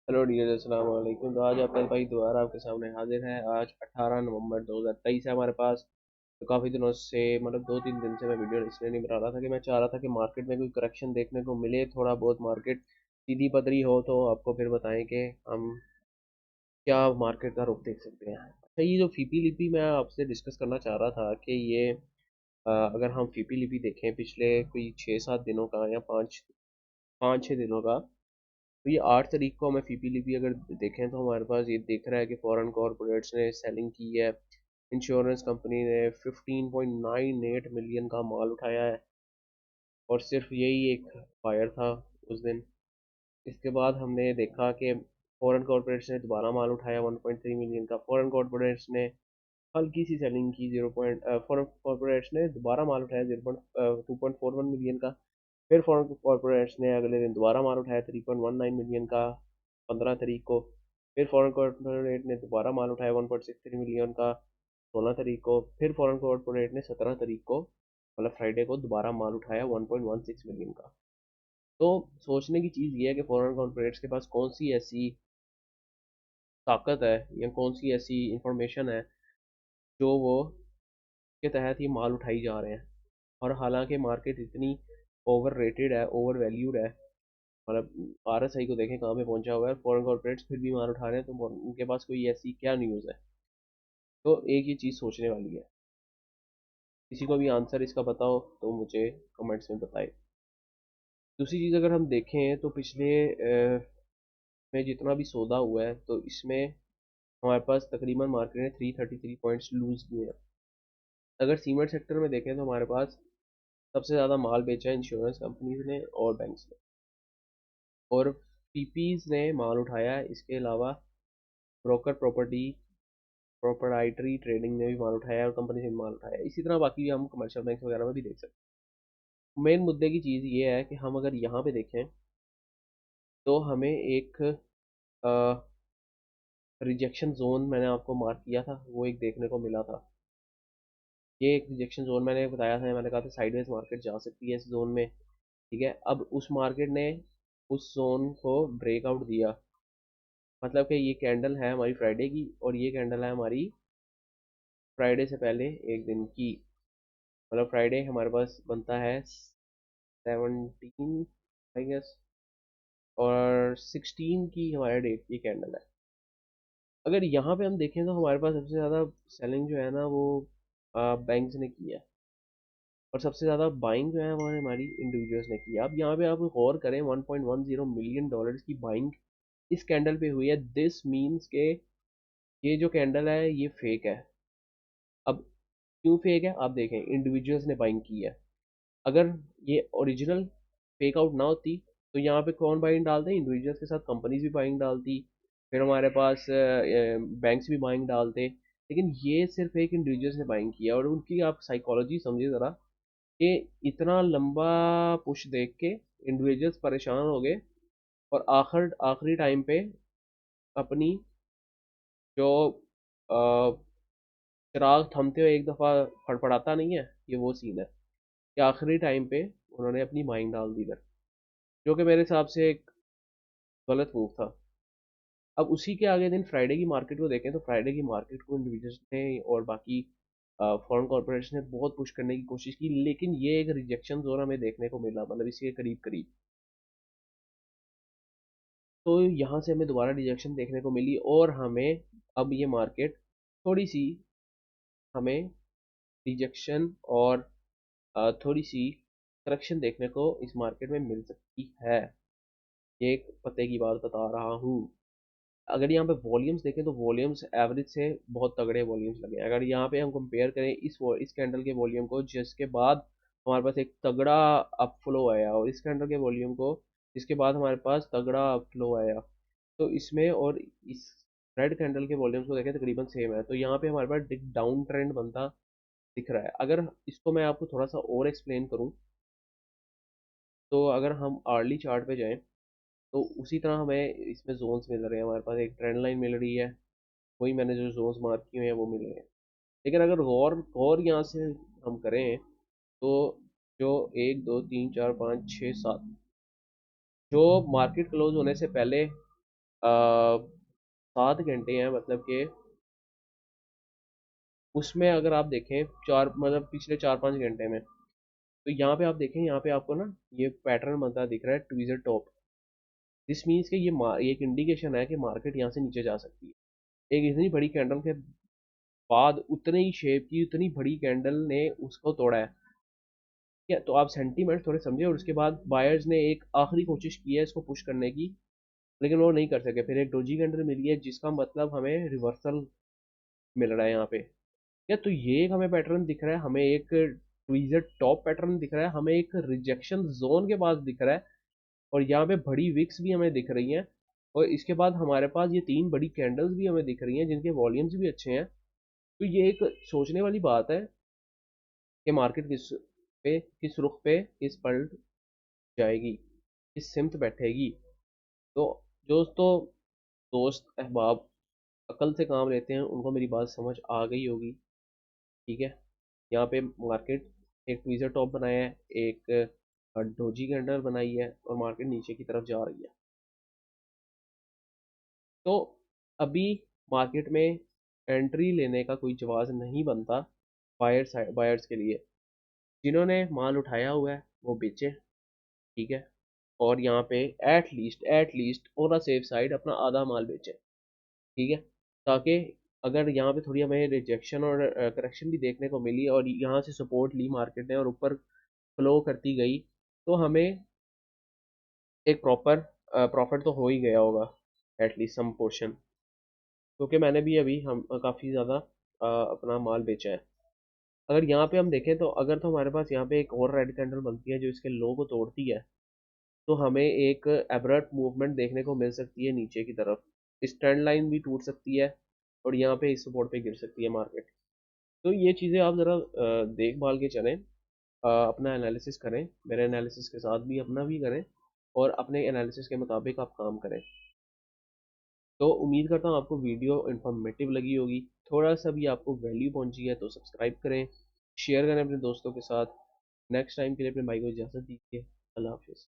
Hello dear, अस्सलाम वालेकुम। तो आज आपका भाई दोबारा आपके सामने हाजिर है। आज 18 नवंबर 2023 है हमारे पास। तो काफ़ी दिनों से, मतलब 2-3 दिन से मैं वीडियो इसलिए नहीं बना रहा था कि मैं चाह रहा था कि मार्केट में कोई करेक्शन देखने को मिले, थोड़ा बहुत मार्केट सीधी पतरी हो तो आपको फिर बताएं कि हम क्या मार्केट का रुख देख सकते हैं। अच्छा, ये जो फीपी लिपि मैं आपसे डिस्कस करना चाह रहा था कि ये अगर हम फीपी लिपि देखें पिछले कोई 6-7 दिनों का या 5-6 दिनों का, तो ये 8 तारीख को हमें फीपीलीपी अगर देखें तो हमारे पास ये दिख रहा है कि फॉरेन कॉरपोरेट्स ने सेलिंग की है। इंश्योरेंस कंपनी ने 15.98 मिलियन का माल उठाया है और सिर्फ यही एक बायर था उस दिन। इसके बाद हमने देखा कि फॉरेन कॉरपोरेट्स ने दोबारा माल उठाया 1.3 मिलियन का। फॉरेन कॉरपोरेट्स ने हल्की सी सेलिंग की, जीरो पॉइंट फॉरेन कॉरपोरेट्स ने दोबारा माल उठाया 2.41 मिलियन का। फिर फॉरेन कॉरपोरेट्स ने अगले दिन दोबारा माल उठाया 3.19 मिलियन का 15 तारीख को। फिर फॉरेन कॉरपोरेट ने दोबारा माल उठाया 1.63 मिलियन का 16 तारीख को। फिर फॉरेन कॉरपोरेट ने 17 तारीख को, मतलब फ्राइडे को, दोबारा माल उठाया 1.16 मिलियन का। तो सोचने की चीज़ ये है कि फॉरेन कॉरपोरेट्स के पास कौन सी ऐसी ताकत है या कौन सी ऐसी इंफॉर्मेशन है जो वो के तहत ये माल उठाई जा रहे हैं। और हालांकि मार्केट इतनी ओवर रेटेड है, ओवर वैल्यूड है, मतलब आरएसआई को देखें कहाँ पे पहुंचा हुआ है, फॉरेन कॉर्पोरेट्स फिर भी माल उठा रहे हैं, तो उनके पास कोई ऐसी क्या न्यूज़ है। तो एक ये चीज़ सोचने वाली है। किसी को भी आंसर इसका पता हो तो मुझे कमेंट्स में बताए। दूसरी चीज़ अगर हम देखें तो पिछले में जितना भी सौदा हुआ है तो इसमें हमारे पास तकरीबन मार्केट ने 333 पॉइंट्स लूज किए हैं। अगर सीमेंट सेक्टर में देखें तो हमारे पास सबसे ज़्यादा माल बेचा है इंश्योरेंस कंपनीज ने और बैंक्स ने, और पीपीज ने माल उठाया है। इसके अलावा ब्रोकर प्रॉपर्टी प्रोपराइटरी ट्रेडिंग ने भी माल उठाया है और कंपनी से भी माल उठाया है। इसी तरह बाकी भी हम कमर्शियल बैंक वगैरह में भी देख सकते हैं। मेन मुद्दे की चीज़ ये है कि हम अगर यहाँ पे देखें तो हमें एक रिजेक्शन जोन, मैंने आपको मार्क किया था, वो एक देखने को मिला था। ये एक रिजेक्शन जोन मैंने बताया था, मैंने कहा था साइडवेज मार्केट जा सकती है इस जोन में। ठीक है, अब उस मार्केट ने उस जोन को ब्रेकआउट दिया। मतलब कि ये कैंडल है हमारी फ्राइडे की और ये कैंडल है हमारी फ्राइडे से पहले एक दिन की। मतलब फ्राइडे हमारे पास बनता है 17 आई गेस, और 16 की हमारे डेट की कैंडल है। अगर यहाँ पे हम देखें तो हमारे पास सबसे ज़्यादा सेलिंग जो है ना वो बैंक्स ने की है, और सबसे ज़्यादा बाइंग जो है वो हमारी इंडिविजुअल्स ने की है। अब यहाँ पे आप गौर करें, 1.10 मिलियन डॉलर्स की बाइंग इस कैंडल पे हुई है। दिस मीन्स के ये जो कैंडल है ये फेक है। अब क्यों फेक है आप देखें, इंडिविजुअल्स ने बाइंग की है। अगर ये ओरिजिनल फेक आउट ना होती तो यहाँ पे कौन बाइंग डालते, इंडिविजुअल्स के साथ कंपनीज भी बाइंग डालती, फिर हमारे पास बैंक्स भी बाइंग डालते। लेकिन ये सिर्फ एक इंडिविजुअल्स ने बाइंग किया, और उनकी आप साइकोलॉजी समझिए ज़रा कि इतना लंबा पुश देख के इंडिविजुअल्स परेशान हो गए और आखिरी टाइम पे अपनी जो चिराग थमते हुए एक दफ़ा फड़फड़ाता नहीं है, ये वो सीन है कि आखिरी टाइम पे उन्होंने अपनी बाइंग डाल दी इधर, जो कि मेरे हिसाब से एक गलत मूव था। अब उसी के आगे दिन फ्राइडे की मार्केट को देखें तो फ्राइडे की मार्केट को इंडिविजुअल्स ने और बाकी फॉरेन कॉर्पोरेट्स ने बहुत पुश करने की कोशिश की, लेकिन ये एक रिजेक्शन जोन हमें देखने को मिला, मतलब इसके करीब करीब। तो यहाँ से हमें दोबारा रिजेक्शन देखने को मिली और हमें अब ये मार्केट थोड़ी सी, हमें रिजेक्शन और थोड़ी सी करेक्शन देखने को इस मार्केट में मिल सकती है। ये एक पते की बात बता रहा हूँ। अगर यहाँ पे वॉल्यूम्स देखें तो वॉल्यूम्स एवरेज से बहुत तगड़े वॉल्यूम्स लगे हैं। अगर यहाँ पे हम कंपेयर करें इस कैंडल के वॉल्यूम को जिसके बाद हमारे पास एक तगड़ा अपफ्लो आया, और इस कैंडल के वॉल्यूम को जिसके बाद हमारे पास तगड़ा अपफ्लो आया, तो इसमें और इस रेड कैंडल के वॉल्यूम्स को देखें तकरीबन सेम है। तो यहाँ पे हमारे पास एक डाउन ट्रेंड बनता दिख रहा है। अगर इसको मैं आपको थोड़ा सा और एक्सप्लेन करूँ तो अगर हम आर्ली चार्ट पे जाएं तो उसी तरह हमें इसमें जोन्स मिल रहे हैं। हमारे पास एक ट्रेंड लाइन मिल रही है, वही मैंने जो जोन्स मार्क किए हैं वो मिल रहे हैं। लेकिन अगर गौर गौर यहाँ से हम करें तो जो 1 2 3 4 5 6 7, जो मार्केट क्लोज होने से पहले 7 घंटे हैं, मतलब कि उसमें अगर आप देखें चार, मतलब पिछले 4-5 घंटे में, तो यहाँ पे आप देखें, यहाँ पे आपको ना ये पैटर्न बनता दिख रहा है ट्वीजर टॉप। दिस मीन्स कि ये एक इंडिकेशन है कि मार्केट यहाँ से नीचे जा सकती है। एक इतनी बड़ी कैंडल के बाद उतने ही शेप की उतनी बड़ी कैंडल ने उसको तोड़ा है। ठीक है, तो आप सेंटीमेंट थोड़े समझे, और उसके बाद बायर्स ने एक आखिरी कोशिश की है इसको पुश करने की, लेकिन वो नहीं कर सके। फिर एक डोजी कैंडल मिली है, जिसका मतलब हमें रिवर्सल मिल रहा है यहाँ पे। या तो ये एक हमें पैटर्न दिख रहा है, हमें एक ट्वीजर टॉप पैटर्न दिख रहा है, हमें एक रिजेक्शन जोन के पास दिख रहा है, और यहाँ पे बड़ी विक्स भी हमें दिख रही हैं। और इसके बाद हमारे पास ये 3 बड़ी कैंडल्स भी हमें दिख रही हैं, जिनके वॉल्यूम्स भी अच्छे हैं। तो ये एक सोचने वाली बात है कि मार्केट किस रुख पे किस पलट जाएगी, किस सिमत बैठेगी। तो दोस्तों, दोस्त अहबाब अकल से काम लेते हैं, उनको मेरी बात समझ आ गई होगी। ठीक है, यहाँ पे मार्केट एक ट्वीजर टॉप बनाया है, एक डोजी कैंडल बनाई है, और मार्केट नीचे की तरफ जा रही है। तो अभी मार्केट में एंट्री लेने का कोई जवाब नहीं बनता बायर्स के लिए। जिन्होंने माल उठाया हुआ है वो बेचे। ठीक है, और यहाँ पे at least on a safe side अपना आधा माल बेचे। ठीक है, ताकि अगर यहाँ पे थोड़ी हमें रिजेक्शन और करेक्शन भी देखने को मिली, और यहाँ से सपोर्ट ली मार्केट ने और ऊपर फ्लो करती गई, तो हमें एक प्रॉपर प्रॉफिट तो हो ही गया होगा, एटलीस्ट सम पोर्शन। क्योंकि मैंने भी अभी हम काफ़ी ज़्यादा अपना माल बेचा है। अगर यहाँ पे हम देखें, तो अगर तो हमारे पास यहाँ पे एक और रेड कैंडल बनती है जो इसके लो को तोड़ती है, तो हमें एक एब्रप्ट मूवमेंट देखने को मिल सकती है नीचे की तरफ। इस ट्रेंड लाइन भी टूट सकती है, और यहाँ पे इस सपोर्ट पे गिर सकती है मार्केट। तो ये चीज़ें आप ज़रा देख भाल के चलें, अपना एनालिसिस करें, मेरे एनालिसिस के साथ भी अपना भी करें, और अपने एनालिसिस के मुताबिक आप काम करें। तो उम्मीद करता हूँ आपको वीडियो इन्फॉर्मेटिव लगी होगी, थोड़ा सा भी आपको वैल्यू पहुंची है तो सब्सक्राइब करें, शेयर करें अपने दोस्तों के साथ। नेक्स्ट टाइम के लिए अपने भाई को इजाज़त दीजिए। अल्लाह हाफिज़।